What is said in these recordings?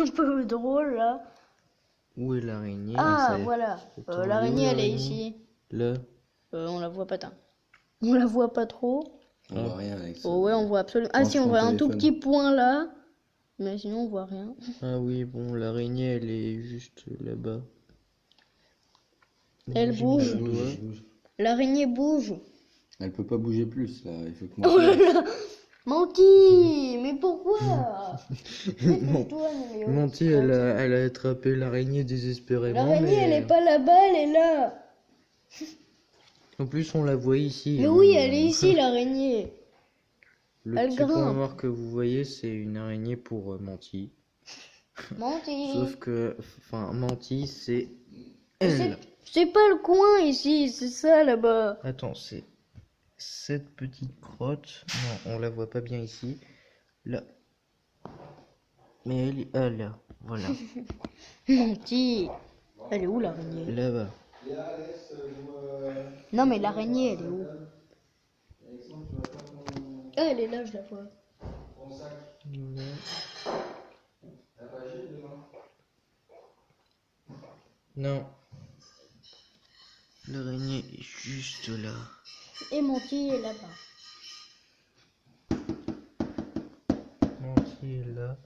un peu drôle là. Où est l'araignée? Ah, voilà. Attends, L'araignée, où elle est l'araignée? ici. Là. On la voit pas tant. On la voit pas trop. On voit rien avec ça. Oh ouais, on voit absolument. Ah Branche si, on ton voit un tout téléphone. petit point là. Mais sinon, on voit rien. Ah oui, bon, l'araignée, elle est juste là-bas. Elle bouge. mon doigt. Bouge. L'araignée bouge. Elle peut pas bouger plus là. Il faut que Oh là moi. là Menti. Mais pourquoi? Mais toi, Néo. Monty, elle a attrapé l'araignée désespérément. L'araignée, mais... elle est pas là-bas, elle est là. En plus, on la voit ici. Mais hein. oui, elle est ici, l'araignée. Le elle petit point grimpe. noir que vous voyez, c'est une araignée pour Monty. Menti. Sauf que, enfin, Monty, c'est C'est elle. c'est pas le coin ici, c'est ça là-bas. Attends, c'est cette petite crotte. Non, on la voit pas bien ici. Là. Mais elle est là. Voilà. Menti. Elle est où l'araignée? Là-bas. Non mais l'araignée, elle est où? Ah, elle est là, je la vois. Non. L'araignée est juste là. Et Menti est là-bas. Monty est là.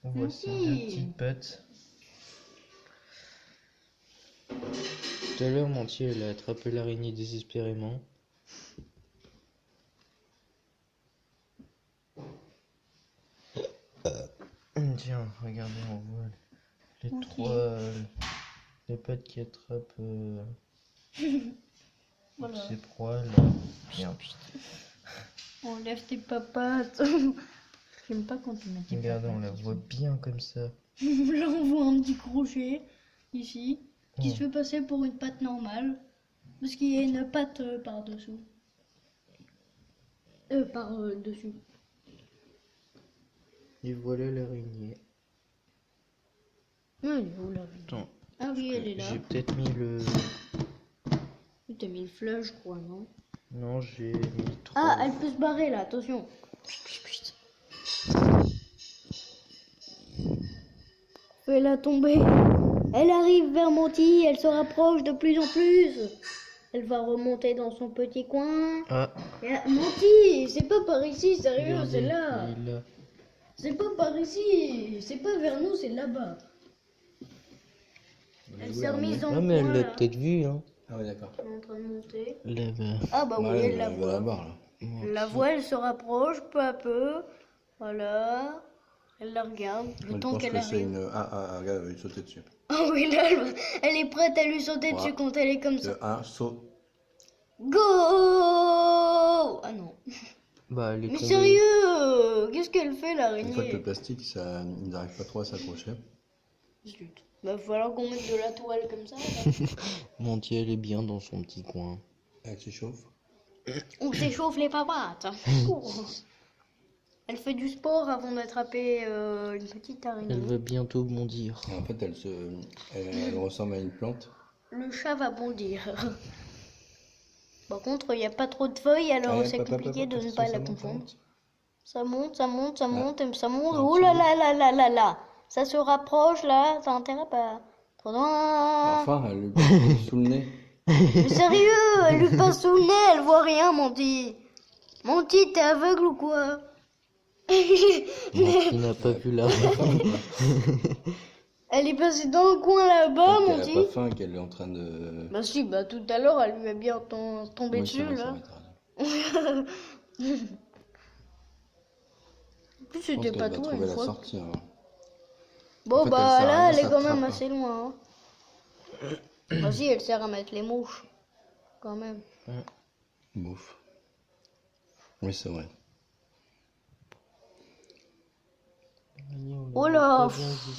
On voit ses Monty. deux petites pattes. Tout à l'heure, Monty, elle a attrapé l'araignée désespérément. Tiens, regardez, on voit les Monty. trois les pattes qui attrapent Voilà. ses proies là. Bien. Enlève tes papates. J'aime pas quand tu mets tes Regardez, on la papates. voit bien comme ça. Là, on voit un petit crochet ici qui Oh. se fait passer pour une patte normale parce qu'il y a une patte par-dessous. Par-dessus. Et voilà l'araignée. Elle est où l'araignée? Attends, Ah oui, elle est là. j'ai peut-être mis le... T'as mis le flash, je crois, non? Non, j'ai mis trop... Ah, elle peut se barrer là, attention. Fais-la tomber. Elle arrive vers Monty, elle se rapproche de plus en plus. Elle va remonter dans son petit coin. Ah, Monty, c'est pas par ici, sérieux, regardez, c'est là. il est là. C'est pas par ici, c'est pas vers nous, c'est là-bas. Elle s'est remise dans Ah, le mais elle coin l'a là. peut-être vu, hein. Ah ouais, d'accord. Elle est en train de monter. Là-bas. Ah bah oui, elle la va voit. la voir là. Elle la voit, elle se rapproche peu à peu. Voilà. Elle la regarde. Le Je temps pense qu'elle que c'est arrive. une. Ah, regarde, elle va lui sauter dessus. Ah oui, là, elle est prête à lui sauter dessus quand elle est comme ça. Le 1, saut. Go! Ah non. Bah, elle est Mais tombée. sérieux, qu'est-ce qu'elle fait En fait, le l'araignée? plastique, ça, il n'arrive pas trop à s'accrocher. Zut. Bah, va falloir qu'on mette de la toile comme ça. Là. Monty, elle est bien dans son petit coin. Elle s'échauffe. On s'échauffe les papates. Cours. Elle fait du sport avant d'attraper une petite Elle araignée. va bientôt bondir. Et en fait, elle ressemble à une plante. Le chat va bondir. Par contre, il n'y a pas trop de feuilles, alors c'est compliqué de ne pas la confondre. Ça monte, ça monte, ça monte, ça monte. Oh là là là là là là. Ça se rapproche là, ça intéresse pas. Trop loin. Enfin, elle lui passe sous le nez. Mais sérieux, elle lui passe sous le nez, elle voit rien, Monty. Monty, t'es aveugle ou quoi? Monty n'a pas vu la Elle est passée dans le coin là-bas, Elle Monty. a pas faim qu'elle est en train de. Bah si, bah tout à l'heure, elle lui a bien tombé Oui, dessus c'est vrai, ça là. m'étonne. En plus, Je pense c'était qu'elle pas va tout trouver une la fois. sortie. Hein. Bon, En fait, bah elle sert à là, rien, elle est ça quand même attrape, assez loin. Hein. Vas-y, elle sert à mettre les mouches. Quand même. Bouffe. Oui, c'est vrai. Oh là.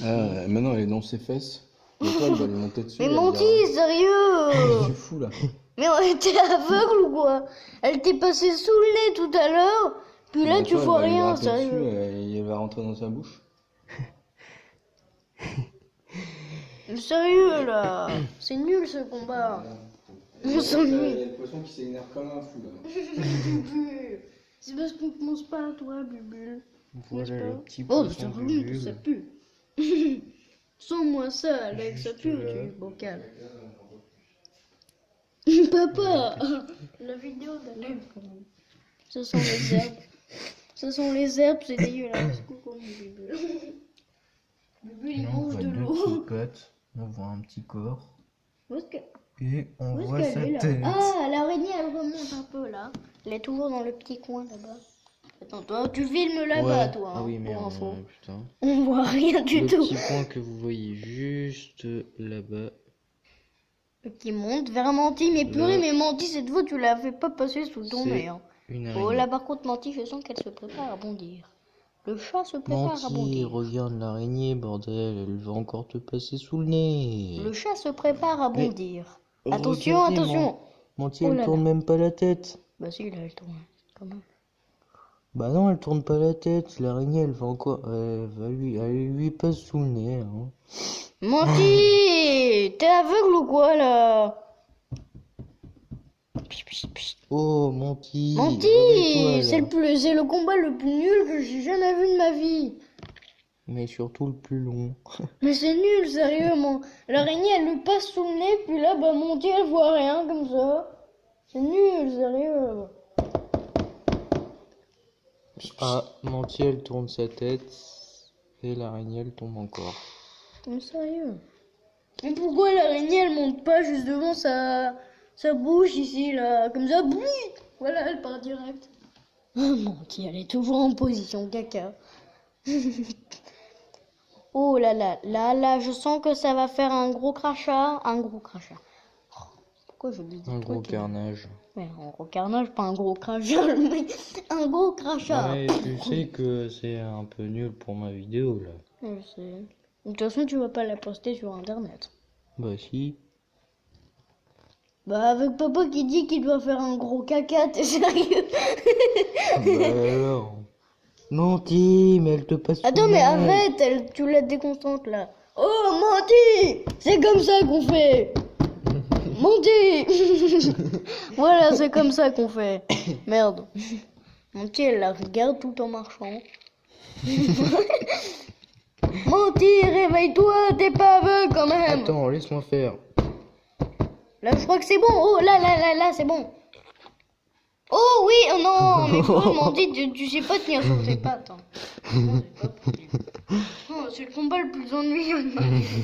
Ah, maintenant, elle est dans ses fesses. Et toi, elle va lui monter dessus. Mais elle va Monty, dire, sérieux? je suis fou là. Mais t'es aveugle ou quoi? Elle t'est passée sous le nez tout à l'heure. Puis là, Mais tu toi, elle vois va lui rien, grimper sérieux. dessus et elle va rentrer dans sa bouche. Mais sérieux, là. C'est nul, ce combat. On Il y s'ennuie. a le poisson qui s'énerve comme un fou là. Bubu. C'est parce qu'on pense pas à toi, Bubu. Voilà le petit Oh, poisson ça du remonte, bulbe. ça pue. Sans-moi ça, Alex, ça Juste pue là. du bocal. Papa, la vidéo d'Alex, quand même. Ce sont les herbes. Ce sont les herbes, c'est dégueulasse. Coucou mon bébé. Bébé, il Là, on mange voit de deux l'eau. petites pattes. On voit un petit corps. Où est-ce que... Et on Où est-ce voit qu'elle sa est là? tête. Ah, l'araignée, elle remonte un peu là. Elle est toujours dans le petit coin là-bas. Attends, toi, tu filmes là-bas, Ouais. toi. Ah oui, pour merde, info. putain. On voit rien du Le tout. petit point que vous voyez juste là-bas. Qui monte vers Manti. Mais purée, Là. mais Manti, cette fois, tu la fais pas passer sous ton C'est nez. Hein. une Oh, araignée. là, par contre, Manti, je sens qu'elle se prépare à bondir. Le chat se prépare à Menti, bondir. regarde l'araignée, bordel. Elle va encore te passer sous le nez. Le chat se prépare à Mais bondir. Attention, regardez, attention. Menti, Oh elle là tourne là. même pas la tête. Bah si, là, elle tourne. Quand même. Bah non, elle tourne pas la tête. L'araignée, elle va encore. Elle lui passe sous le nez. Hein. Manti, t'es aveugle ou quoi, là? Psst, psst, psst. Oh, Menti. Manti, réveille-toi, c'est là. c'est le combat le plus nul que j'ai jamais vu de ma vie. Mais surtout le plus long. Mais c'est nul, sérieusement. L'araignée, elle lui passe sous le nez, puis là, bah, Monty, elle voit rien, comme ça. C'est nul, sérieux. Ah, Menti, elle tourne sa tête. Et l'araignée, elle tombe encore. Mais sérieux. Mais pourquoi l'araignée, elle monte pas juste devant sa bouche, ici, là, comme ça, boui. Voilà, elle part direct. Ah, Monty, elle est toujours en position caca. Oh là là, là, je sens que ça va faire un gros crachat. Un gros crachat. Oh, pourquoi je dis des Un gros trucs, carnage. Ouais, un gros carnage, pas un gros crachat. Un gros crachat. Ouais, tu sais que c'est un peu nul pour ma vidéo, là. Je sais. De toute façon, tu vas pas la poster sur internet. Bah si. Bah, avec papa qui dit qu'il doit faire un gros caca, t'es sérieux? Bah alors. Menti, mais elle te passe sous Attends, le mais nez. arrête, tu la déconcentres là. Oh, Manti! C'est comme ça qu'on fait! Manti! Voilà, c'est comme ça qu'on fait. Merde. Manti, elle la regarde tout en marchant. Manti, réveille-toi, t'es pas aveugle quand même! Attends, laisse-moi faire. Là, je crois que c'est bon. Oh, là, c'est bon. Oh oui, oh non, mais quoi, Manti, tu sais pas tenir sur tes pattes. Hein. Non, c'est pas possible. Oh, c'est le combat le plus ennuyeux de ma vie.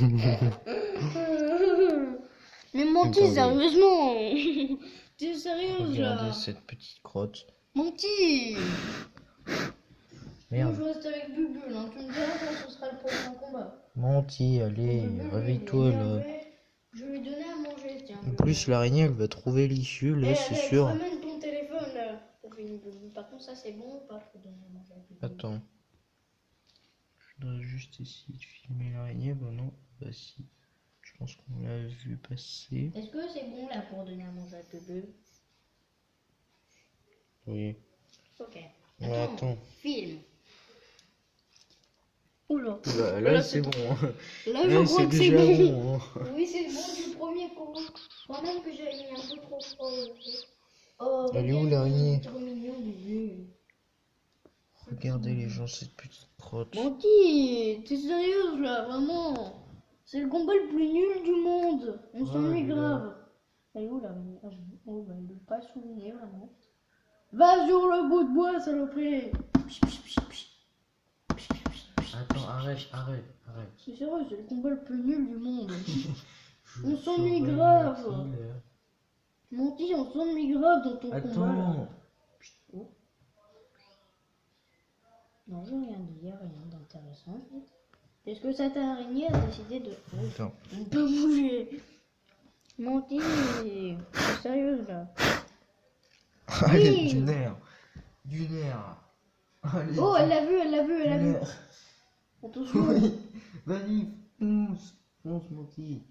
Mais Manti, Attendez. sérieusement. T'es sérieuse Regardez là? cette petite crotte. Manti. Moi, Merde. je reste avec Bubule. Hein. Tu me diras quand ce sera le prochain combat. Menti, allez, Bubule, lui, réveille-toi il est là. énervé. Je vais lui donner à manger, tiens. En plus, l'araignée, elle va trouver l'issue, là, c'est Alex, sûr. ramène ton téléphone là. Pour finir Bubule. Par contre, ça c'est bon ou pas pour donner à manger à Bubule? Attends. Je dois juste essayer de filmer l'araignée. Bah non, bah si. Je pense qu'on l'a vu passer. Est-ce que c'est bon là pour donner à manger à Bubule? Oui. Ok. Mais attends. Film. Oula. Là, Là, c'est bon. Là, je Là, crois c'est que c'est déjà bon. bon. Hein. Oui, c'est bon du premier coup. Quand même que j'ai mis un peu trop fort. Oh, Elle est où, regarde, l'araignée? il est trop mignon, Bubule. Regardez les gens, cette petite crotte. Manti, t'es sérieuse là, vraiment? C'est le combat le plus nul du monde. On s'ennuie là. grave. Elle est où là? Oh, bah, elle est pas sous le nez vraiment. Va sur le bout de bois, saloperie. Attends, arrête. C'est sérieux, c'est le combat le plus nul du monde. On Je s'ennuie surveille grave. tranquille. Manti, on s'ennuie grave dans ton combat là. Attends. Oh. Non, j'ai rien dit, y a rien d'intéressant en fait. Est-ce que cette araignée a décidé de... Attends. On peut bouger. Manti, c'est sérieuse là. Allez, Oui. du nerf. Du nerf. Allez, Oh, du- elle l'a vu, elle l'a vu, elle l'a du vu. nerf. Attention. Oui. Vas-y, fonce, Menti.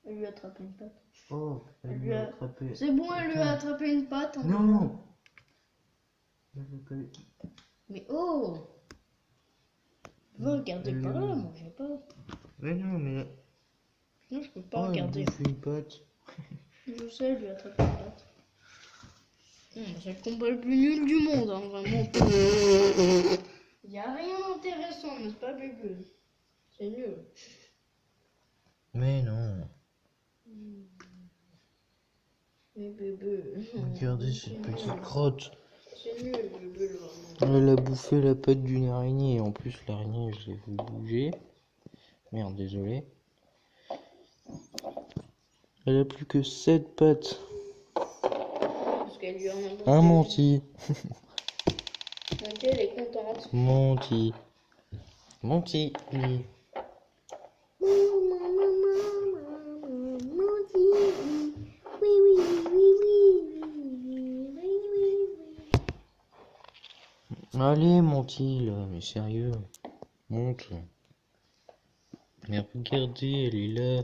Elle lui a attrapé une patte. Oh, elle Elle lui lui a a- attrapé. C'est bon, elle lui a attrapé une patte. hein. Non. Mais oh. Va regarder Elle par est là, où? moi j'ai pas. Mais non, mais. Non, je peux pas Oh, elle regarder. bouffe une patte. Je sais, elle lui a attrapé une patte. C'est le combat le plus nul du monde, hein, vraiment. Y a rien d'intéressant, n'est-ce pas, bébé? C'est nul. Mais non. Mais bébé. Regardez cette petite crotte. C'est nul, bébé. Elle a bouffé la patte d'une araignée. En plus, l'araignée, je l'ai vu bouger. Merde, désolé. Elle a plus que 7 pattes. Parce qu'elle lui en a bouffé. Un menti. Donc elle est contente. Menti. Menti. Allez, menti, là. Mais sérieux. Monte. Mais regardez, elle est là.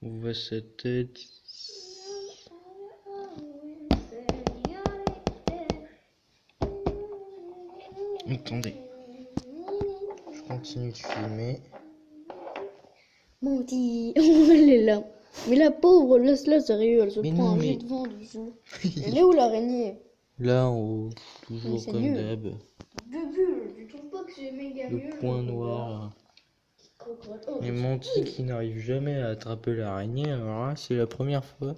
On voit sa tête. Attendez. Je continue de filmer. Monty, elle est là. Mais la pauvre, laisse-la sérieux, elle se Mais prend non, un mais- jet de vent dessus. Elle est où l'araignée? Là en haut, Mais toujours c'est comme nul. d'hab. Bébé, tu trouves pas que c'est méga Le mieux? point noir. Oh, Et Monty qui n'arrive jamais à attraper l'araignée. Alors là, c'est la première fois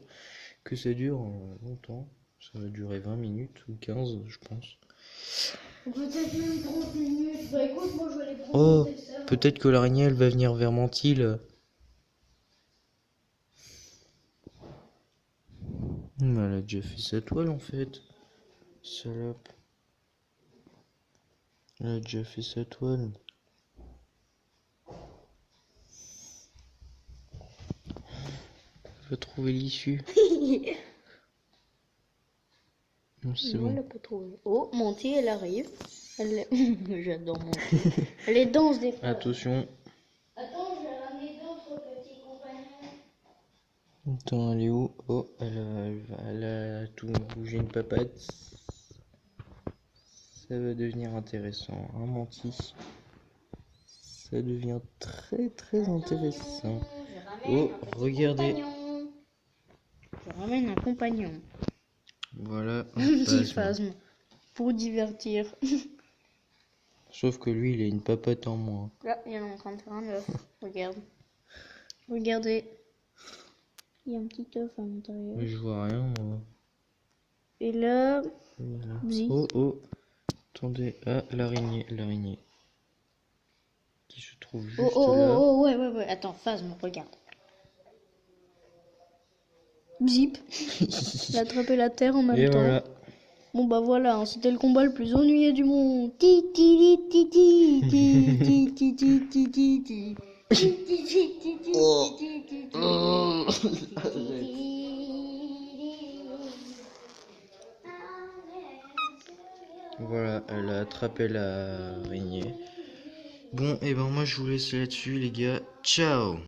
que ça dure longtemps. Ça va durer 20 minutes ou 15, je pense. peut-être même 30 minutes. Bah écoute, moi je vais aller prendre Oh, mon dessert. peut-être que l'araignée elle va venir vers Monty là. Mais elle a déjà fait sa toile en fait. Salope. Elle a déjà fait sa toile. Elle va trouver l'issue. Non, c'est Non, elle bon. a pas trouvé. Oh, Monty, elle arrive. J'adore Monty. Elle est danse des fois. Attention. Attends, je vais ramener d'autres petits compagnons. Attends, elle est où? Oh, elle a tout bougé une papate. Ça va devenir intéressant. Un menti. Ça devient très très intéressant. Oh, regardez. Je ramène un compagnon. Voilà. Un petit phasme. phasme. Pour divertir. Sauf que lui, il a une papate en moins. Là, il est en train de faire un œuf. Regarde. Regardez. Il y a un petit œuf à l'intérieur. Mais je vois rien, moi. Et là, Voilà. Bzi. Oh, oh. Attendez. Ah, l'araignée. Qui se trouve juste là. ouais. Attends, phasme, regarde. Zip. Il a attrapé la terre en même Et temps. voilà. Bon bah voilà, hein, c'était le combat le plus ennuyeux du monde. Ti ti li, ti ti ti ti ti ti ti ti ti. Ti ti ti ti ti ti ti ti. Voilà, elle a attrapé l'araignée. Bon, et ben moi je vous laisse là-dessus les gars. Ciao!